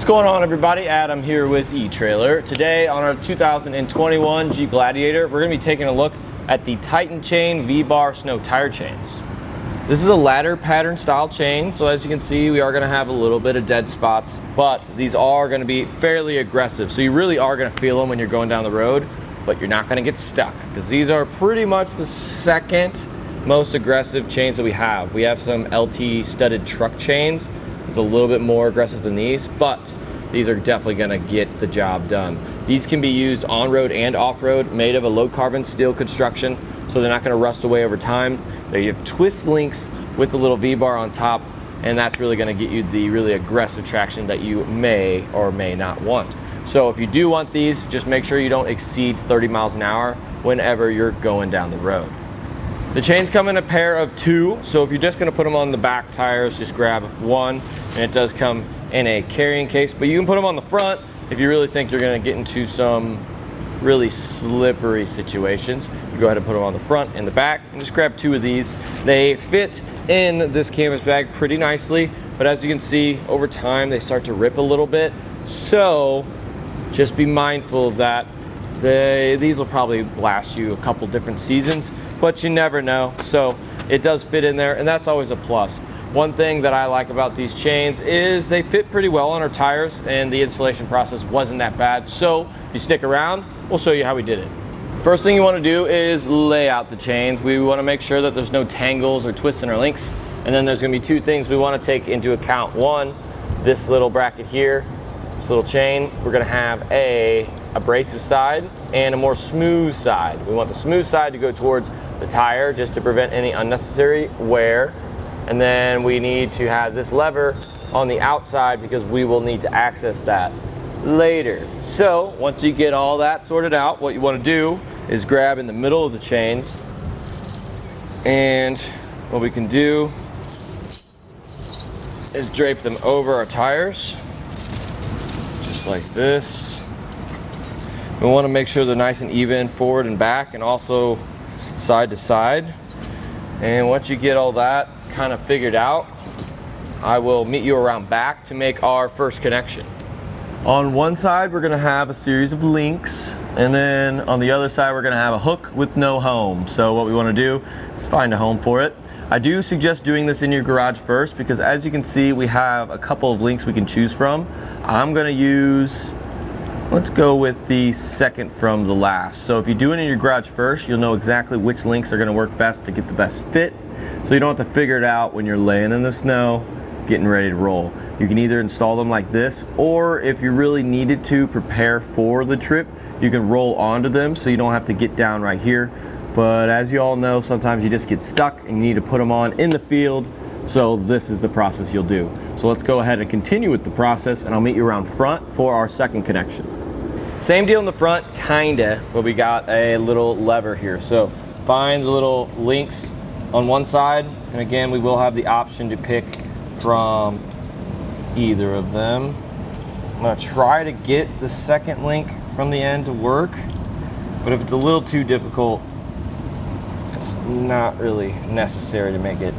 What's going on, everybody? Adam here with Etrailer. Today on our 2021 Jeep Gladiator, we're going to be taking a look at the Titan Chain V-Bar Snow Tire Chains. This is a ladder pattern style chain, so as you can see, we are going to have a little bit of dead spots, but these are going to be fairly aggressive, so you really are going to feel them when you're going down the road, but you're not going to get stuck, because these are pretty much the second most aggressive chains that we have. We have some LT studded truck chains. It's a little bit more aggressive than these, but these are definitely gonna get the job done. These can be used on-road and off-road, made of a low carbon steel construction, so they're not gonna rust away over time. They have twist links with the little V-bar on top, and that's really gonna get you the really aggressive traction that you may or may not want. So if you do want these, just make sure you don't exceed 30 miles an hour whenever you're going down the road. The chains come in a pair of two, so if you're just gonna put them on the back tires, just grab one, and it does come in a carrying case, but you can put them on the front if you really think you're gonna get into some really slippery situations. You go ahead and put them on the front and the back, and just grab two of these. They fit in this canvas bag pretty nicely, but as you can see, over time, they start to rip a little bit, so just be mindful of that. These will probably last you a couple different seasons, but you never know. So it does fit in there, and that's always a plus. One thing that I like about these chains is they fit pretty well on our tires, and the installation process wasn't that bad. So if you stick around, we'll show you how we did it. First thing you want to do is lay out the chains. We want to make sure that there's no tangles or twists in our links. And then there's going to be two things we want to take into account. One, this little bracket here, this little chain, we're going to have a abrasive side and a more smooth side. We want the smooth side to go towards the tire just to prevent any unnecessary wear. And then we need to have this lever on the outside because we will need to access that later. So once you get all that sorted out, what you want to do is grab in the middle of the chains, and what we can do is drape them over our tires just like this. We want to make sure they're nice and even forward and back, and also side to side. And once you get all that kind of figured out, I will meet you around back to make our first connection. On one side, we're going to have a series of links, and then on the other side, we're going to have a hook with no home. So what we want to do is find a home for it. I do suggest doing this in your garage first, because as you can see, we have a couple of links we can choose from. I'm going to use, let's go with the second from the last. So if you do it in your garage first, you'll know exactly which links are going to work best to get the best fit. So you don't have to figure it out when you're laying in the snow, getting ready to roll. You can either install them like this, or if you really needed to prepare for the trip, you can roll onto them so you don't have to get down right here. But as you all know, sometimes you just get stuck and you need to put them on in the field. So this is the process you'll do. So let's go ahead and continue with the process, and I'll meet you around front for our second connection. Same deal in the front, kinda, but we got a little lever here. So find the little links on one side, and again, we will have the option to pick from either of them. I'm gonna try to get the second link from the end to work, but if it's a little too difficult, it's not really necessary to make it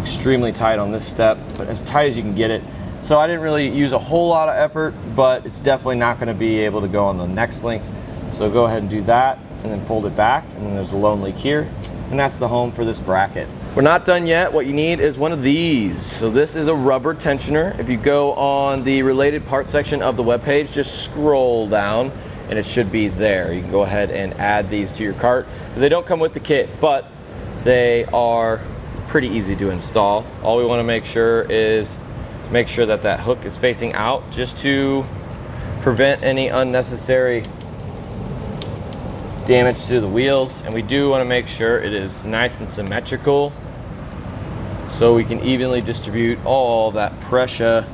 extremely tight on this step, but as tight as you can get it. So I didn't really use a whole lot of effort, but it's definitely not gonna be able to go on the next link. So go ahead and do that, and then fold it back, and then there's a lone link here, and that's the home for this bracket. We're not done yet. What you need is one of these. So this is a rubber tensioner. If you go on the related parts section of the webpage, just scroll down, and it should be there. You can go ahead and add these to your cart. They don't come with the kit, but they are pretty easy to install. All we want to make sure is make sure that that hook is facing out, just to prevent any unnecessary damage to the wheels. And we do want to make sure it is nice and symmetrical so we can evenly distribute all that pressure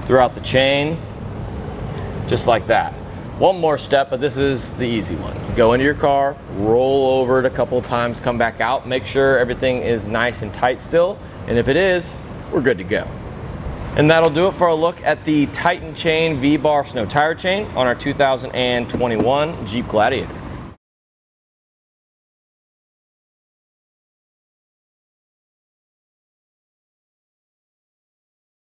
throughout the chain, just like that. One more step, but this is the easy one. You go into your car, roll over it a couple of times, come back out, make sure everything is nice and tight still, and if it is, we're good to go. And that'll do it for a look at the Titan Chain V-Bar Snow Tire Chain on our 2021 Jeep Gladiator.